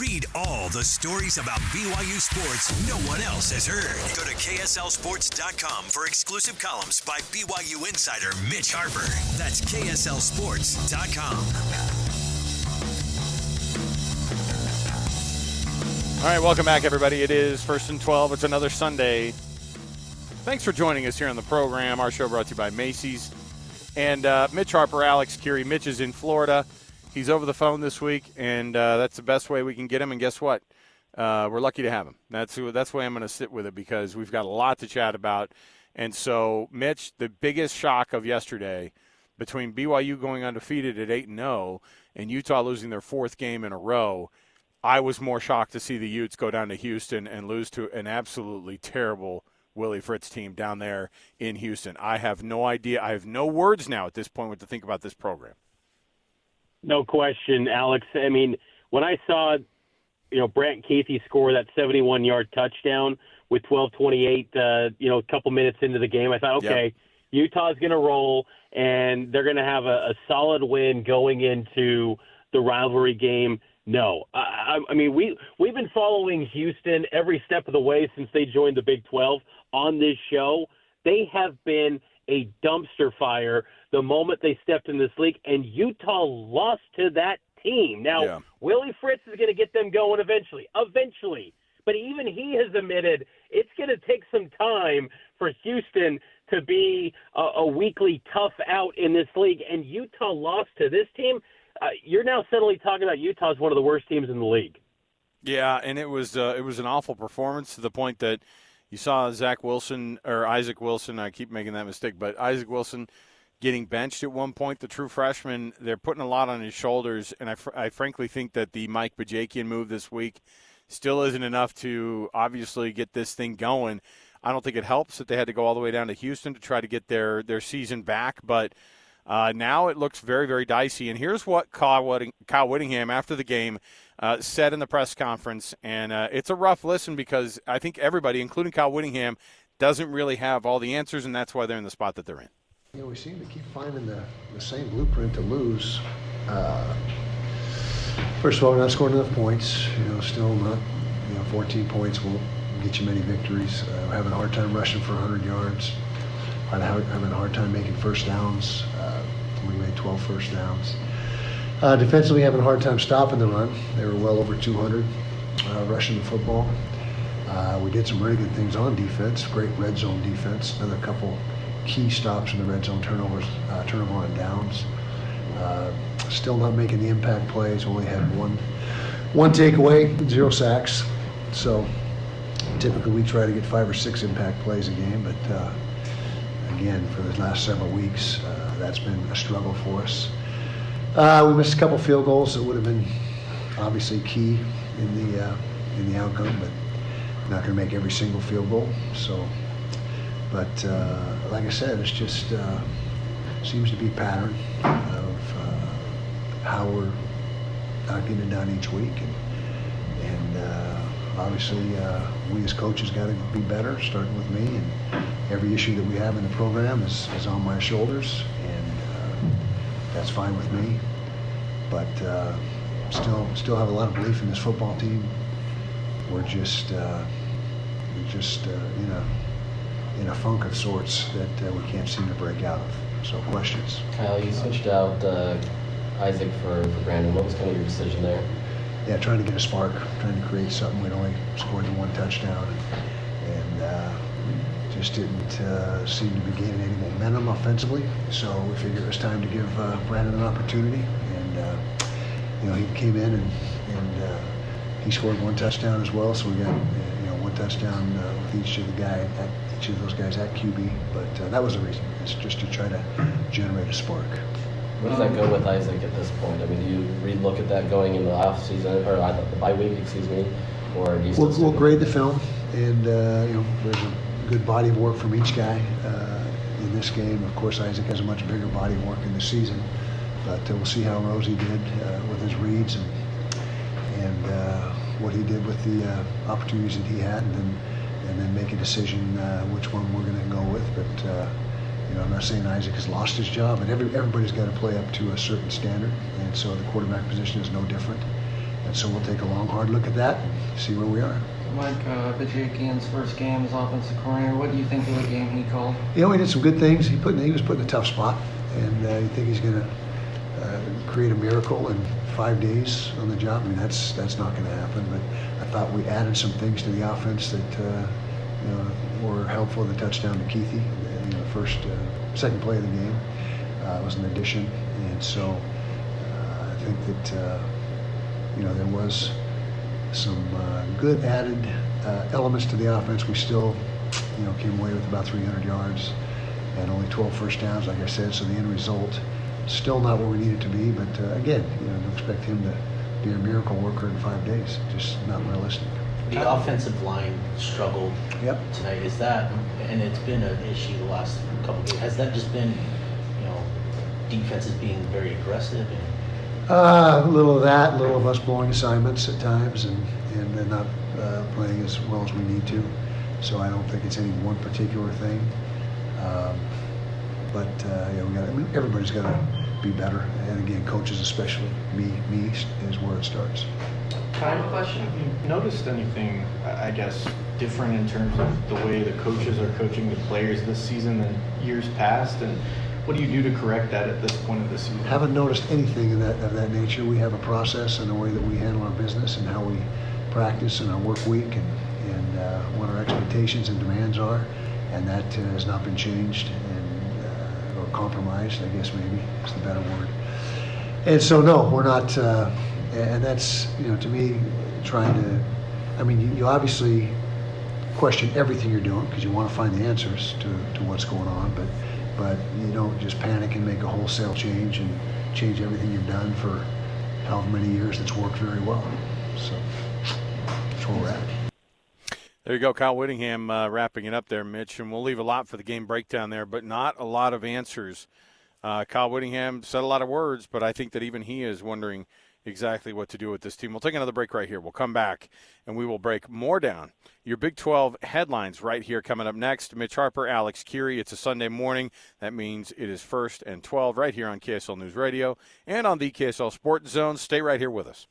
Read all the stories about BYU sports no one else has heard. Go to KSLSports.com for exclusive columns by BYU insider Mitch Harper. That's KSLSports.com. All right, welcome back, everybody. It is 1st and 12. It's another Sunday. Thanks for joining us here on the program. Our show brought to you by Macy's. And Mitch Harper, Alex Kirry. Mitch is in Florida. He's over the phone this week, and that's the best way we can get him. And guess what? We're lucky to have him. That's the way I'm going to sit with it because we've got a lot to chat about. And so, Mitch, the biggest shock of yesterday between BYU going undefeated at 8-0 and Utah losing their fourth game in a row, I was more shocked to see the Utes go down to Houston and lose to an absolutely terrible Willie Fritz team down there in Houston. I have no idea. I have no words now at this point what to think about this program. No question, Alex. I mean, when I saw, Brant Casey score that 71-yard touchdown with 12:28, a couple minutes into the game, I thought, okay, yep, Utah's going to roll, and they're going to have a solid win going into the rivalry game. No. I mean, we've been following Houston every step of the way since they joined the Big 12 on this show. They have been a dumpster fire the moment they stepped in this league, and Utah lost to that team. Now, yeah, Willie Fritz is going to get them going eventually. But even he has admitted it's going to take some time for Houston to be a weekly tough out in this league, and Utah lost to this team. You're now suddenly talking about Utah as one of the worst teams in the league. Yeah, and it was an awful performance to the point that you saw Isaac Wilson, I keep making that mistake, but Isaac Wilson getting benched at one point, the true freshman. They're putting a lot on his shoulders, and I frankly think that the Mike Bajakian move this week still isn't enough to obviously get this thing going. I don't think it helps that they had to go all the way down to Houston to try to get their season back, but now it looks very, very dicey. And here's what Kyle Whittingham, after the game, said in the press conference. And it's a rough listen because I think everybody, including Kyle Whittingham, doesn't really have all the answers, and that's why they're in the spot that they're in. We seem to keep finding the same blueprint to lose. First of all, we're not scoring enough points. Still not, 14 points won't get you many victories. We're having a hard time rushing for 100 yards. Having a hard time making first downs. We made 12 first downs. Defensively, having a hard time stopping the run. They were well over 200 rushing the football. We did some really good things on defense. Great red zone defense. Another couple key stops in the red zone turnover on downs. Still not making the impact plays. Only had one takeaway, 0 sacks. So typically we try to get 5 or 6 impact plays a game, but again, for the last several weeks, that's been a struggle for us. We missed a couple field goals that would have been obviously key in the outcome, but not going to make every single field goal. So, but like I said, it's just seems to be a pattern of how we're not getting it done each week, and obviously we as coaches got to be better, starting with me, and every issue that we have in the program is on my shoulders, and that's fine with me. But still have a lot of belief in this football team. We're just in a funk of sorts that we can't seem to break out of. So questions. Kyle, you switched out Isaac for Brandon. What was kind of your decision there? Yeah, trying to get a spark, trying to create something. We'd only scored the one touchdown, and just didn't seem to be gaining any momentum offensively. So we figured it was time to give Brandon an opportunity, and he came in and he scored one touchdown as well. So we got one touchdown with each of those guys at QB. But that was the reason. It's just to try to generate a spark. Where does that go with Isaac at this point? I mean, do you re-look at that going in the off season or the bye week, or do you still we'll grade the film, and there's a good body of work from each guy in this game. Of course, Isaac has a much bigger body of work in the season, but we'll see how Rosie did with his reads and what he did with the opportunities that he had, and then make a decision which one we're going to go with. But I'm not saying Isaac has lost his job, but everybody's got to play up to a certain standard, and so the quarterback position is no different. And so we'll take a long, hard look at that and see where we are. Mike Bajakian's first game as offensive coordinator. What do you think of the game he called? He did some good things. He was put in a tough spot, and I think he's going to create a miracle in 5 days on the job. I mean, that's not going to happen. But I thought we added some things to the offense that were helpful. The touchdown to Keithy, second play of the game was an addition, and so I think that there was some good added elements to the offense. We still, came away with about 300 yards and only 12 first downs, like I said. So the end result, still not where we need it to be. But again, don't expect him to be a miracle worker in 5 days. Just not realistic. The offensive line struggled tonight. Is that, and it's been an issue the last couple of games. Has that just been, defenses being very aggressive? A little of that, a little of us blowing assignments at times, and not playing as well as we need to. So I don't think it's any one particular thing. Everybody's got to be better, and again, coaches especially. Me is where it starts. Kyle, question. Have you noticed anything, I guess, different in terms of the way the coaches are coaching the players this season than years past? And what do you do to correct that at this point of the season? Haven't noticed anything of that nature. We have a process and a way that we handle our business and how we practice and our work week and what our expectations and demands are, and that has not been changed or compromised, I guess maybe is the better word. And so no, we're not, and that's, to me, you obviously question everything you're doing because you want to find the answers to what's going on, but you don't just panic and make a wholesale change and change everything you've done for however many years that's worked very well. So that's where we're at. There you go, Kyle Whittingham wrapping it up there, Mitch, and we'll leave a lot for the game breakdown there, but not a lot of answers. Kyle Whittingham said a lot of words, but I think that even he is wondering exactly what to do with this team. We'll take another break right here. We'll come back, and we will break more down. Your Big 12 headlines right here coming up next. Mitch Harper, Alex Kirry. It's a Sunday morning. That means it is 1st and 12 right here on KSL News Radio and on the KSL Sports Zone. Stay right here with us.